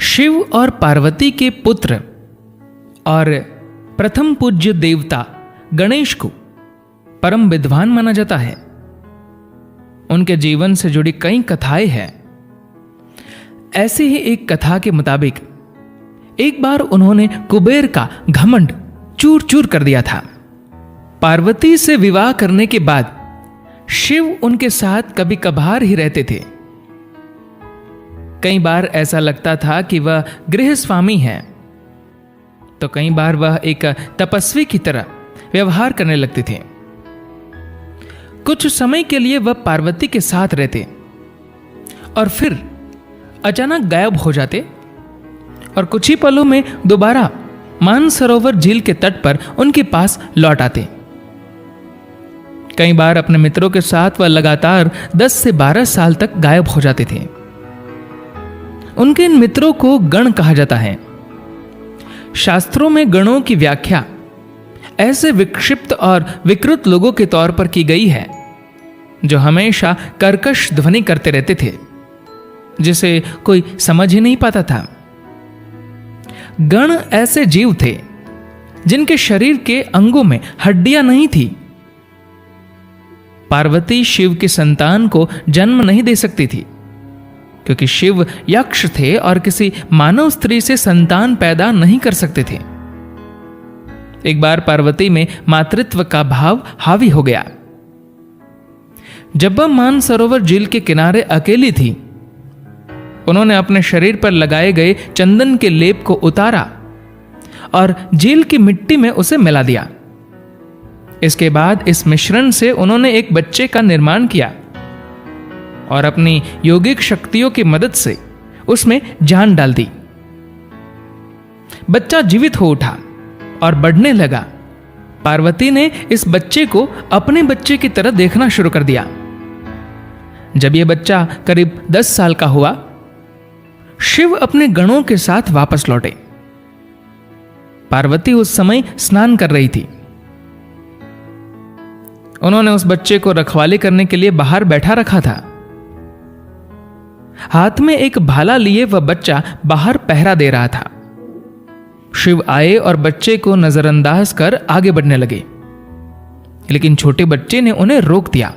शिव और पार्वती के पुत्र और प्रथम पूज्य देवता गणेश को परम विद्वान माना जाता है। उनके जीवन से जुड़ी कई कथाएं हैं। ऐसी ही एक कथा के मुताबिक एक बार उन्होंने कुबेर का घमंड चूर चूर कर दिया था। पार्वती से विवाह करने के बाद शिव उनके साथ कभी कभार ही रहते थे। कई बार ऐसा लगता था कि वह गृहस्वामी हैं, तो कई बार वह एक तपस्वी की तरह व्यवहार करने लगते थे। कुछ समय के लिए वह पार्वती के साथ रहते और फिर अचानक गायब हो जाते और कुछ ही पलों में दोबारा मानसरोवर झील के तट पर उनके पास लौट आते। कई बार अपने मित्रों के साथ वह लगातार 10 से 12 साल तक गायब हो जाते थे। उनके इन मित्रों को गण कहा जाता है। शास्त्रों में गणों की व्याख्या ऐसे विक्षिप्त और विकृत लोगों के तौर पर की गई है जो हमेशा कर्कश ध्वनि करते रहते थे, जिसे कोई समझ ही नहीं पाता था। गण ऐसे जीव थे जिनके शरीर के अंगों में हड्डियां नहीं थी। पार्वती शिव की संतान को जन्म नहीं दे सकती थी, क्योंकि शिव यक्ष थे और किसी मानव स्त्री से संतान पैदा नहीं कर सकते थे। एक बार पार्वती में मातृत्व का भाव हावी हो गया। जब वह मानसरोवर झील के किनारे अकेली थी, उन्होंने अपने शरीर पर लगाए गए चंदन के लेप को उतारा और झील की मिट्टी में उसे मिला दिया। इसके बाद इस मिश्रण से उन्होंने एक बच्चे का निर्माण किया और अपनी योगिक शक्तियों की मदद से उसमें जान डाल दी। बच्चा जीवित हो उठा और बढ़ने लगा। पार्वती ने इस बच्चे को अपने बच्चे की तरह देखना शुरू कर दिया। जब यह बच्चा करीब 10 साल का हुआ, शिव अपने गणों के साथ वापस लौटे। पार्वती उस समय स्नान कर रही थी। उन्होंने उस बच्चे को रखवाली करने के लिए बाहर बैठा रखा था। हाथ में एक भाला लिए वह बच्चा बाहर पहरा दे रहा था। शिव आए और बच्चे को नजरअंदाज कर आगे बढ़ने लगे, लेकिन छोटे बच्चे ने उन्हें रोक दिया,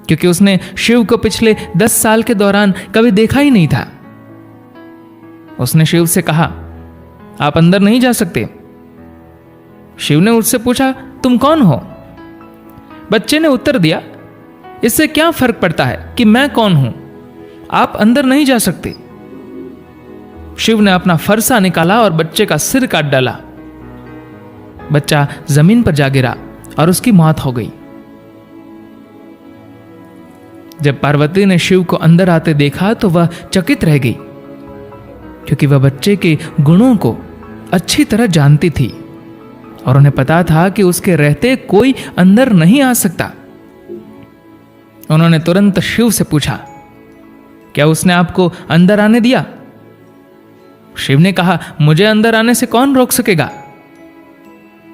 क्योंकि उसने शिव को पिछले 10 साल के दौरान कभी देखा ही नहीं था। उसने शिव से कहा, आप अंदर नहीं जा सकते। शिव ने उससे पूछा, तुम कौन हो? बच्चे ने उत्तर दिया, इससे क्या फर्क पड़ता है कि मैं कौन हूं? आप अंदर नहीं जा सकते। शिव ने अपना फरसा निकाला और बच्चे का सिर काट डाला। बच्चा जमीन पर जा गिरा और उसकी मौत हो गई। जब पार्वती ने शिव को अंदर आते देखा तो वह चकित रह गई, क्योंकि वह बच्चे के गुणों को अच्छी तरह जानती थी और उन्हें पता था कि उसके रहते कोई अंदर नहीं आ सकता। उन्होंने तुरंत शिव से पूछा, क्या उसने आपको अंदर आने दिया? शिव ने कहा, मुझे अंदर आने से कौन रोक सकेगा?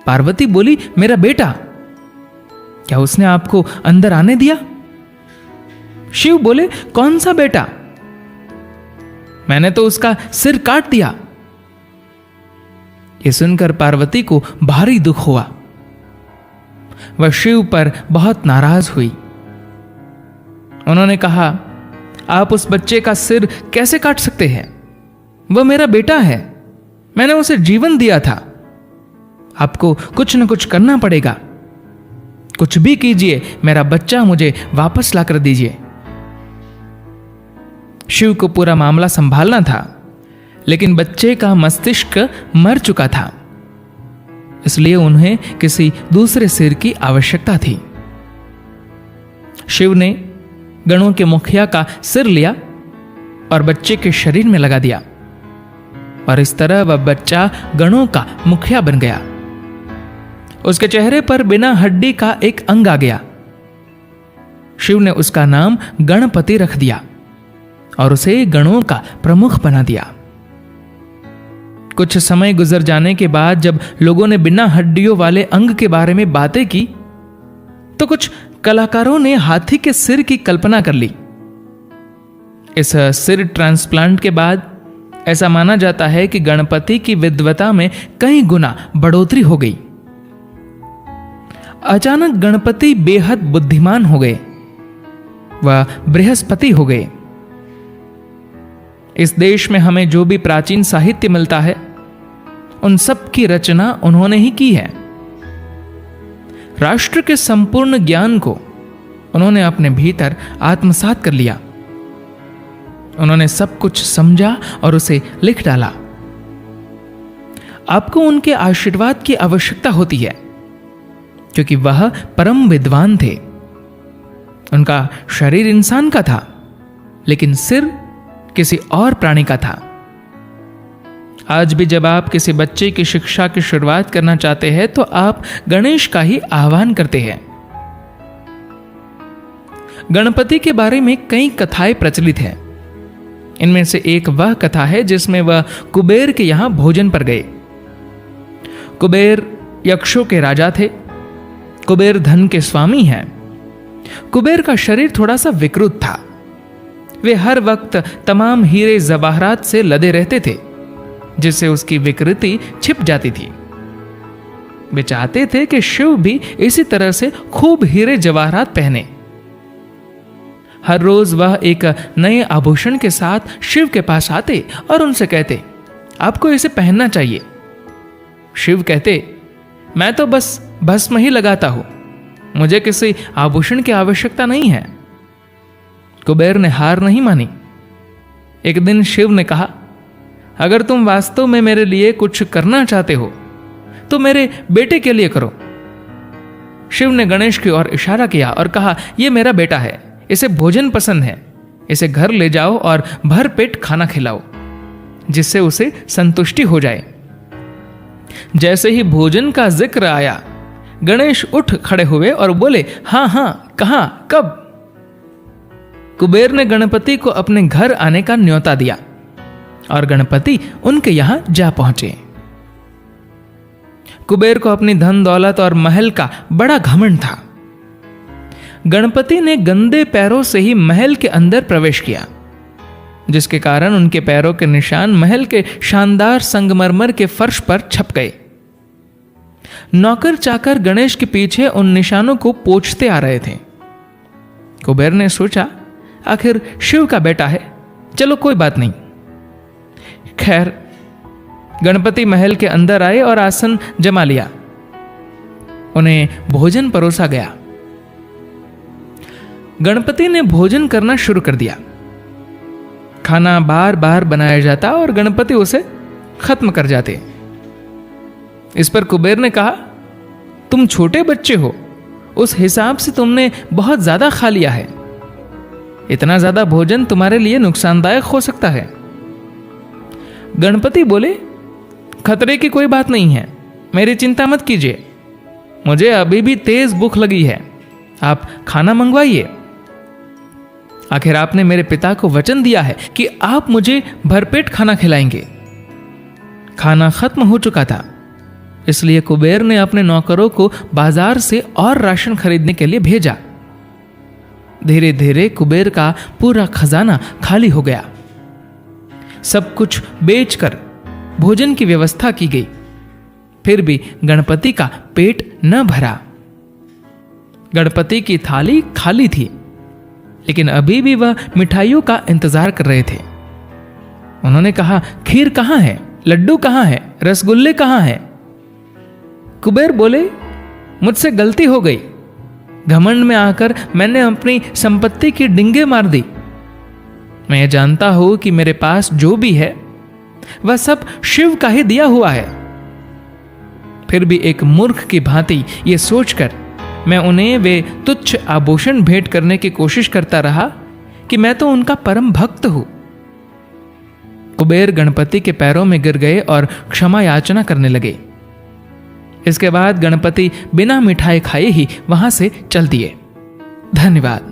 पार्वती बोली, मेरा बेटा। क्या उसने आपको अंदर आने दिया? शिव बोले, कौन सा बेटा? मैंने तो उसका सिर काट दिया। यह सुनकर पार्वती को भारी दुख हुआ। वह शिव पर बहुत नाराज हुई। उन्होंने कहा, आप उस बच्चे का सिर कैसे काट सकते हैं? वह मेरा बेटा है, मैंने उसे जीवन दिया था। आपको कुछ न कुछ करना पड़ेगा। कुछ भी कीजिए, मेरा बच्चा मुझे वापस लाकर दीजिए। शिव को पूरा मामला संभालना था, लेकिन बच्चे का मस्तिष्क मर चुका था, इसलिए उन्हें किसी दूसरे सिर की आवश्यकता थी। शिव ने गणों के मुखिया का सिर लिया और बच्चे के शरीर में लगा दिया, और इस तरह वह बच्चा गणों का मुखिया बन गया। उसके चेहरे पर बिना हड्डी का एक अंग आ गया। शिव ने उसका नाम गणपति रख दिया और उसे गणों का प्रमुख बना दिया। कुछ समय गुजर जाने के बाद जब लोगों ने बिना हड्डियों वाले अंग के बारे में बातें की, तो कुछ कलाकारों ने हाथी के सिर की कल्पना कर ली। इस सिर ट्रांसप्लांट के बाद ऐसा माना जाता है कि गणपति की विद्वता में कई गुना बढ़ोतरी हो गई। अचानक गणपति बेहद बुद्धिमान हो गए, वह बृहस्पति हो गए। इस देश में हमें जो भी प्राचीन साहित्य मिलता है उन सब की रचना उन्होंने ही की है। राष्ट्र के संपूर्ण ज्ञान को उन्होंने अपने भीतर आत्मसात कर लिया। उन्होंने सब कुछ समझा और उसे लिख डाला। आपको उनके आशीर्वाद की आवश्यकता होती है, क्योंकि वह परम विद्वान थे। उनका शरीर इंसान का था, लेकिन सिर किसी और प्राणी का था। आज भी जब आप किसी बच्चे की शिक्षा की शुरुआत करना चाहते हैं तो आप गणेश का ही आह्वान करते हैं। गणपति के बारे में कई कथाएं प्रचलित हैं। इनमें से एक वह कथा है जिसमें वह कुबेर के यहां भोजन पर गए। कुबेर यक्षों के राजा थे। कुबेर धन के स्वामी हैं। कुबेर का शरीर थोड़ा सा विकृत था। वे हर वक्त तमाम हीरे जवाहरात से लदे रहते थे, जिससे उसकी विकृति छिप जाती थी। वे चाहते थे कि शिव भी इसी तरह से खूब हीरे जवाहरात पहने। हर रोज वह एक नए आभूषण के साथ शिव के पास आते और उनसे कहते, आपको इसे पहनना चाहिए। शिव कहते, मैं तो बस भस्म ही लगाता हूं, मुझे किसी आभूषण की आवश्यकता नहीं है। कुबेर ने हार नहीं मानी। एक दिन शिव ने कहा, अगर तुम वास्तव में मेरे लिए कुछ करना चाहते हो तो मेरे बेटे के लिए करो। शिव ने गणेश की ओर इशारा किया और कहा, यह मेरा बेटा है, इसे भोजन पसंद है, इसे घर ले जाओ और भर पेट खाना खिलाओ, जिससे उसे संतुष्टि हो जाए। जैसे ही भोजन का जिक्र आया, गणेश उठ खड़े हुए और बोले, हां हां, कहां, कब? कुबेर ने गणपति को अपने घर आने का न्योता दिया और गणपति उनके यहां जा पहुंचे। कुबेर को अपनी धन दौलत और महल का बड़ा घमंड था। गणपति ने गंदे पैरों से ही महल के अंदर प्रवेश किया, जिसके कारण उनके पैरों के निशान महल के शानदार संगमरमर के फर्श पर छप गए। नौकर चाकर गणेश के पीछे उन निशानों को पोंछते आ रहे थे। कुबेर ने सोचा, आखिर शिव का बेटा है, चलो कोई बात नहीं। खैर, गणपति महल के अंदर आए और आसन जमा लिया। उन्हें भोजन परोसा गया। गणपति ने भोजन करना शुरू कर दिया। खाना बार बार बनाया जाता और गणपति उसे खत्म कर जाते। इस पर कुबेर ने कहा, तुम छोटे बच्चे हो, उस हिसाब से तुमने बहुत ज्यादा खा लिया है। इतना ज्यादा भोजन तुम्हारे लिए नुकसानदायक हो सकता है। गणपति बोले, खतरे की कोई बात नहीं है, मेरी चिंता मत कीजिए, मुझे अभी भी तेज भूख लगी है, आप खाना मंगवाइए। आखिर आपने मेरे पिता को वचन दिया है कि आप मुझे भरपेट खाना खिलाएंगे। खाना खत्म हो चुका था, इसलिए कुबेर ने अपने नौकरों को बाजार से और राशन खरीदने के लिए भेजा। धीरे धीरे कुबेर का पूरा खजाना खाली हो गया। सब कुछ बेचकर भोजन की व्यवस्था की गई, फिर भी गणपति का पेट न भरा। गणपति की थाली खाली थी, लेकिन अभी भी वह मिठाइयों का इंतजार कर रहे थे। उन्होंने कहा, खीर कहां है, लड्डू कहां है, रसगुल्ले कहां है? कुबेर बोले, मुझसे गलती हो गई, घमंड में आकर मैंने अपनी संपत्ति की डिंगे मार दी। मैं ये जानता हूं कि मेरे पास जो भी है वह सब शिव का ही दिया हुआ है। फिर भी एक मूर्ख की भांति ये सोचकर मैं उन्हें वे तुच्छ आभूषण भेंट करने की कोशिश करता रहा कि मैं तो उनका परम भक्त हूं। कुबेर गणपति के पैरों में गिर गए और क्षमा याचना करने लगे। इसके बाद गणपति बिना मिठाई खाए ही वहां से चल दिए। धन्यवाद।